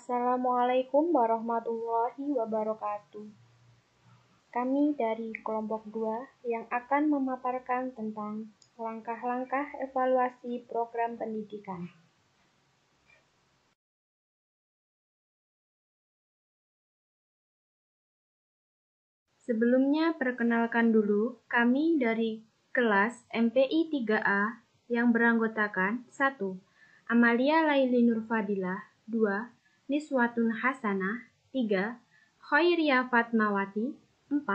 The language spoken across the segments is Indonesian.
Assalamualaikum warahmatullahi wabarakatuh. Kami dari kelompok 2 yang akan memaparkan tentang langkah-langkah evaluasi program pendidikan. Sebelumnya, perkenalkan dulu, kami dari kelas MPI 3A yang beranggotakan 1. Amalia Laili Nurfadilah, 2. Niswatun Hasanah, 3. Khairia Fatmawati, 4.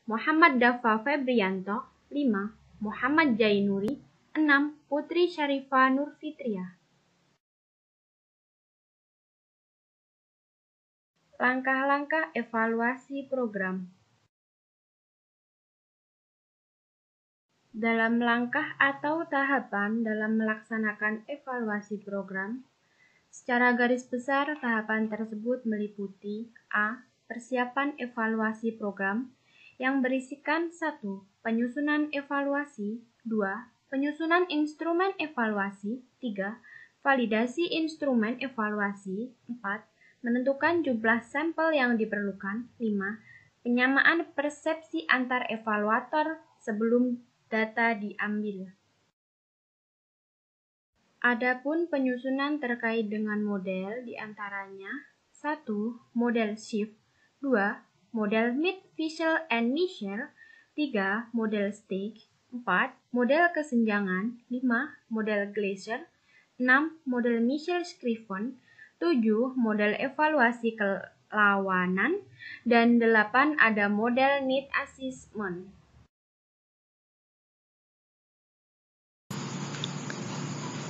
Muhammad Dafa Febrianto, 5. Muhammad Jainuri, 6. Putri Syarifah Nurfitriah. Langkah-langkah evaluasi program. Dalam langkah atau tahapan dalam melaksanakan evaluasi program, secara garis besar tahapan tersebut meliputi A. Persiapan evaluasi program yang berisikan 1. Penyusunan evaluasi, 2. Penyusunan instrumen evaluasi, 3. Validasi instrumen evaluasi, 4. Menentukan jumlah sampel yang diperlukan, 5. Penyamaan persepsi antar evaluator sebelum data diambil. Adapun penyusunan terkait dengan model diantaranya 1. Model Shift, 2. Model Meet, Visual and Michel, 3. Model Stage, 4. Model Kesenjangan, 5. Model Glaser, 6. Model Michel Scriven, 7. Model Evaluasi Kelawanan, dan 8. Ada model Need Assessment.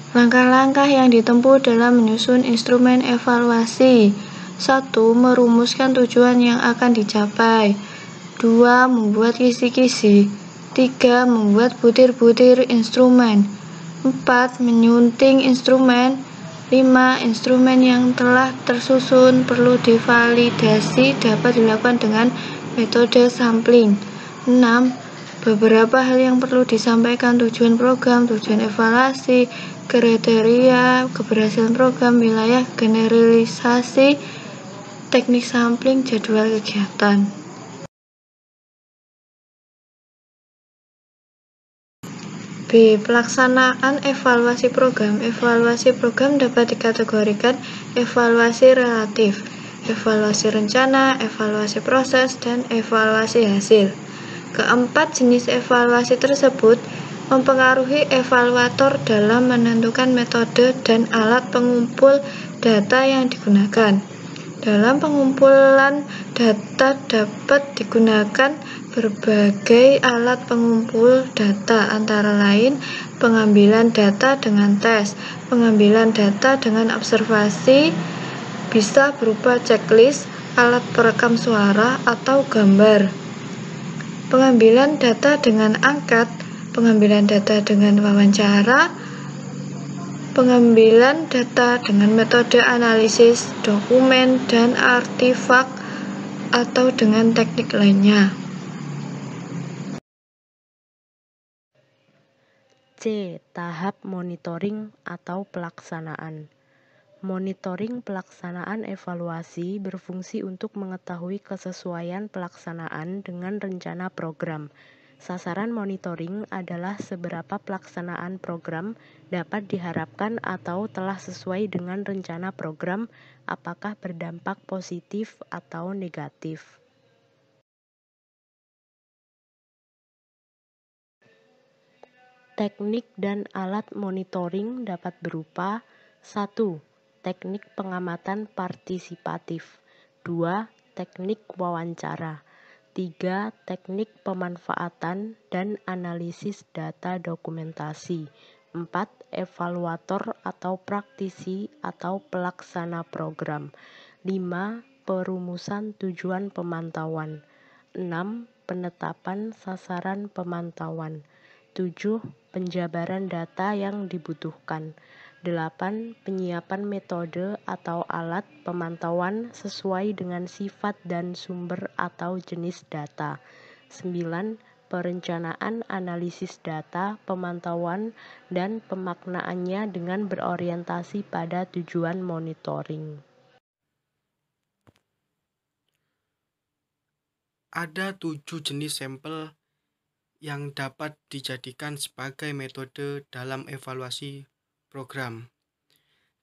Langkah-langkah yang ditempuh dalam menyusun instrumen evaluasi. 1. Merumuskan tujuan yang akan dicapai. 2. Membuat kisi-kisi. 3. Membuat butir-butir instrumen. 4. Menyunting instrumen. 5. Instrumen yang telah tersusun perlu divalidasi dapat dilakukan dengan metode sampling. 6. Beberapa hal yang perlu disampaikan: tujuan program, tujuan evaluasi, kriteria keberhasilan program, wilayah generalisasi, teknik sampling, jadwal kegiatan. B. Pelaksanaan evaluasi program. Evaluasi program dapat dikategorikan evaluasi relatif, evaluasi rencana, evaluasi proses, dan evaluasi hasil. Keempat jenis evaluasi tersebut mempengaruhi evaluator dalam menentukan metode dan alat pengumpul data yang digunakan. Dalam pengumpulan data dapat digunakan berbagai alat pengumpul data, antara lain pengambilan data dengan tes, pengambilan data dengan observasi, bisa berupa checklist, alat perekam suara, atau gambar. Pengambilan data dengan angkat, pengambilan data dengan wawancara, pengambilan data dengan metode analisis dokumen dan artefak, atau dengan teknik lainnya. C. Tahap monitoring atau pelaksanaan. Monitoring pelaksanaan evaluasi berfungsi untuk mengetahui kesesuaian pelaksanaan dengan rencana program. Sasaran monitoring adalah seberapa pelaksanaan program dapat diharapkan atau telah sesuai dengan rencana program, apakah berdampak positif atau negatif. Teknik dan alat monitoring dapat berupa 1. Teknik pengamatan partisipatif, 2. Teknik wawancara, 3. Teknik pemanfaatan dan analisis data dokumentasi, 4. Evaluator atau praktisi atau pelaksana program, 5. Perumusan tujuan pemantauan, 6. Penetapan sasaran pemantauan, 7. Penjabaran data yang dibutuhkan, 8. Penyiapan metode atau alat pemantauan sesuai dengan sifat dan sumber atau jenis data, 9. Perencanaan analisis data, pemantauan, dan pemaknaannya dengan berorientasi pada tujuan monitoring. Ada 7 jenis sampel yang dapat dijadikan sebagai metode dalam evaluasi program.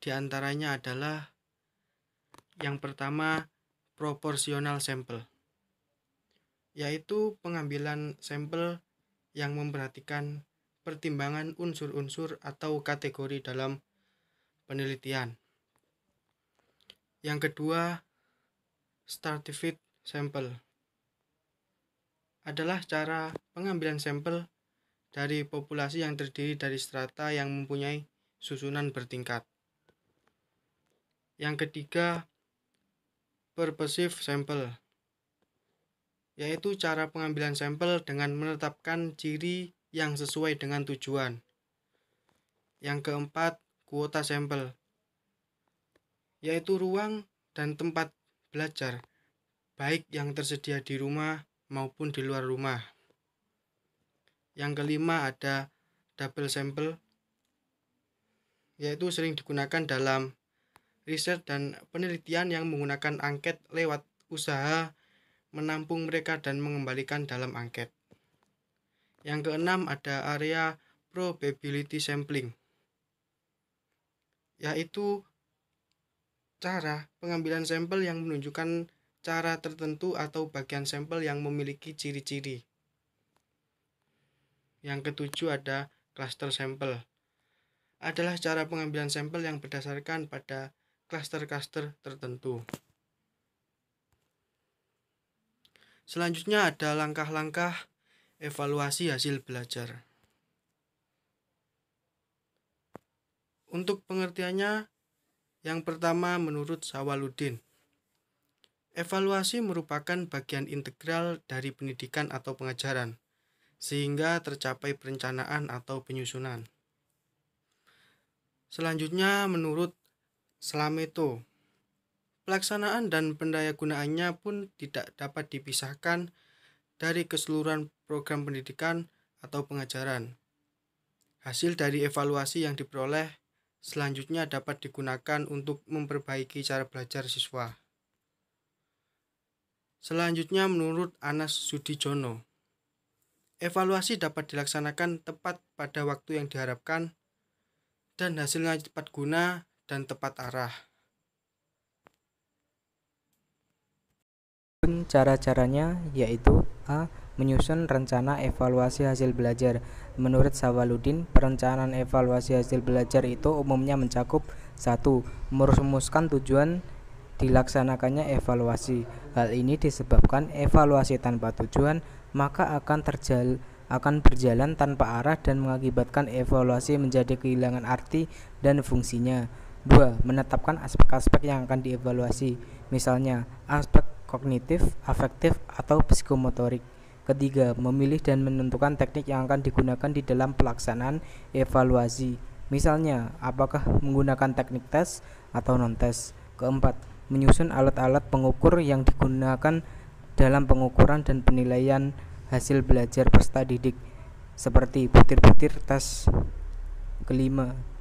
Di antaranya adalah yang pertama, proporsional sampel, yaitu pengambilan sampel yang memperhatikan pertimbangan unsur-unsur atau kategori dalam penelitian. Yang kedua, stratified sampel adalah cara pengambilan sampel dari populasi yang terdiri dari strata yang mempunyai susunan bertingkat. Yang ketiga, purposive sampel, yaitu cara pengambilan sampel dengan menetapkan ciri yang sesuai dengan tujuan. Yang keempat, kuota sampel, yaitu ruang dan tempat belajar, baik yang tersedia di rumah maupun di luar rumah. Yang kelima ada double sampel, yaitu sering digunakan dalam riset dan penelitian yang menggunakan angket lewat usaha menampung mereka dan mengembalikan dalam angket. Yang keenam ada area probability sampling, yaitu cara pengambilan sampel yang menunjukkan cara tertentu atau bagian sampel yang memiliki ciri-ciri. Yang ketujuh ada cluster sampel, adalah cara pengambilan sampel yang berdasarkan pada cluster-cluster tertentu. Selanjutnya ada langkah-langkah evaluasi hasil belajar. Untuk pengertiannya, yang pertama menurut Sawaludin, evaluasi merupakan bagian integral dari pendidikan atau pengajaran, sehingga tercapai perencanaan atau penyusunan. Selanjutnya menurut Slameto, pelaksanaan dan pendayagunaannya pun tidak dapat dipisahkan dari keseluruhan program pendidikan atau pengajaran. Hasil dari evaluasi yang diperoleh selanjutnya dapat digunakan untuk memperbaiki cara belajar siswa. Selanjutnya menurut Anas Sudijono, evaluasi dapat dilaksanakan tepat pada waktu yang diharapkan dan hasilnya tepat guna dan tepat arah. Cara-caranya yaitu A. Menyusun rencana evaluasi hasil belajar. Menurut Sawaludin, perencanaan evaluasi hasil belajar itu umumnya mencakup 1. Merumuskan tujuan dilaksanakannya evaluasi. Hal ini disebabkan evaluasi tanpa tujuan maka akan berjalan tanpa arah dan mengakibatkan evaluasi menjadi kehilangan arti dan fungsinya. 2. Menetapkan aspek-aspek yang akan dievaluasi, misalnya aspek kognitif, afektif, atau psikomotorik. 3. Memilih dan menentukan teknik yang akan digunakan di dalam pelaksanaan evaluasi, misalnya apakah menggunakan teknik tes atau non-tes. 4. Menyusun alat-alat pengukur yang digunakan dalam pengukuran dan penilaian hasil belajar peserta didik, seperti butir-butir tes. 5.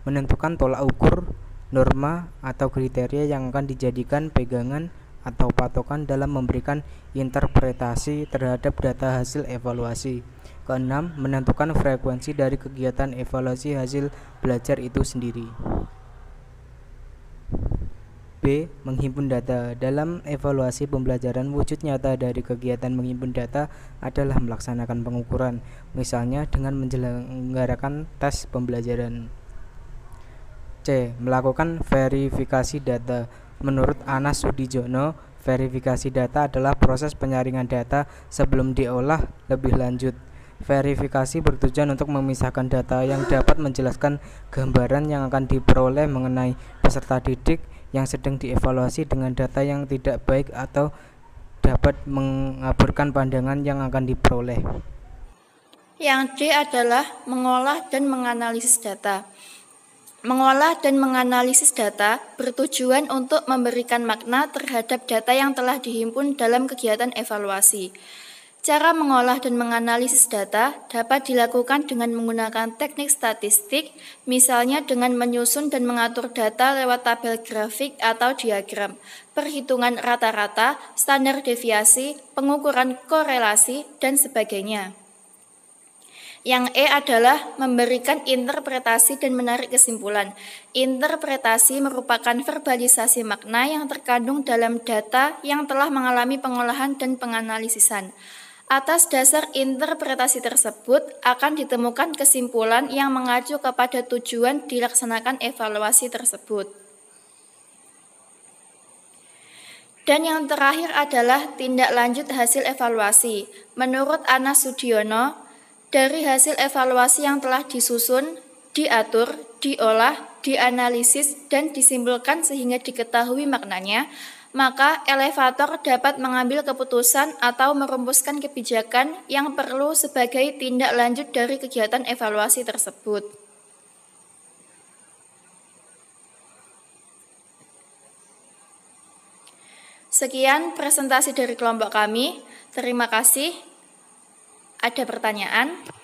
Menentukan tolak ukur, norma, atau kriteria yang akan dijadikan pegangan atau patokan dalam memberikan interpretasi terhadap data hasil evaluasi. 6. Menentukan frekuensi dari kegiatan evaluasi hasil belajar itu sendiri. B. Menghimpun data. Dalam evaluasi pembelajaran, wujud nyata dari kegiatan menghimpun data adalah melaksanakan pengukuran, misalnya dengan menyelenggarakan tes pembelajaran. C. Melakukan verifikasi data. Menurut Anas Sudijono, verifikasi data adalah proses penyaringan data sebelum diolah lebih lanjut. Verifikasi bertujuan untuk memisahkan data yang dapat menjelaskan gambaran yang akan diperoleh mengenai peserta didik yang sedang dievaluasi dengan data yang tidak baik atau dapat mengaburkan pandangan yang akan diperoleh. Yang D adalah mengolah dan menganalisis data. Mengolah dan menganalisis data bertujuan untuk memberikan makna terhadap data yang telah dihimpun dalam kegiatan evaluasi. Cara mengolah dan menganalisis data dapat dilakukan dengan menggunakan teknik statistik, misalnya dengan menyusun dan mengatur data lewat tabel grafik atau diagram, perhitungan rata-rata, standar deviasi, pengukuran korelasi, dan sebagainya. Yang E adalah memberikan interpretasi dan menarik kesimpulan. Interpretasi merupakan verbalisasi makna yang terkandung dalam data yang telah mengalami pengolahan dan penganalisisan. Atas dasar interpretasi tersebut akan ditemukan kesimpulan yang mengacu kepada tujuan dilaksanakan evaluasi tersebut. Dan yang terakhir adalah tindak lanjut hasil evaluasi. Menurut Ana Sudiono, dari hasil evaluasi yang telah disusun, diatur, diolah, dianalisis, dan disimpulkan sehingga diketahui maknanya, maka elevator dapat mengambil keputusan atau merumuskan kebijakan yang perlu sebagai tindak lanjut dari kegiatan evaluasi tersebut. Sekian presentasi dari kelompok kami. Terima kasih. Ada pertanyaan?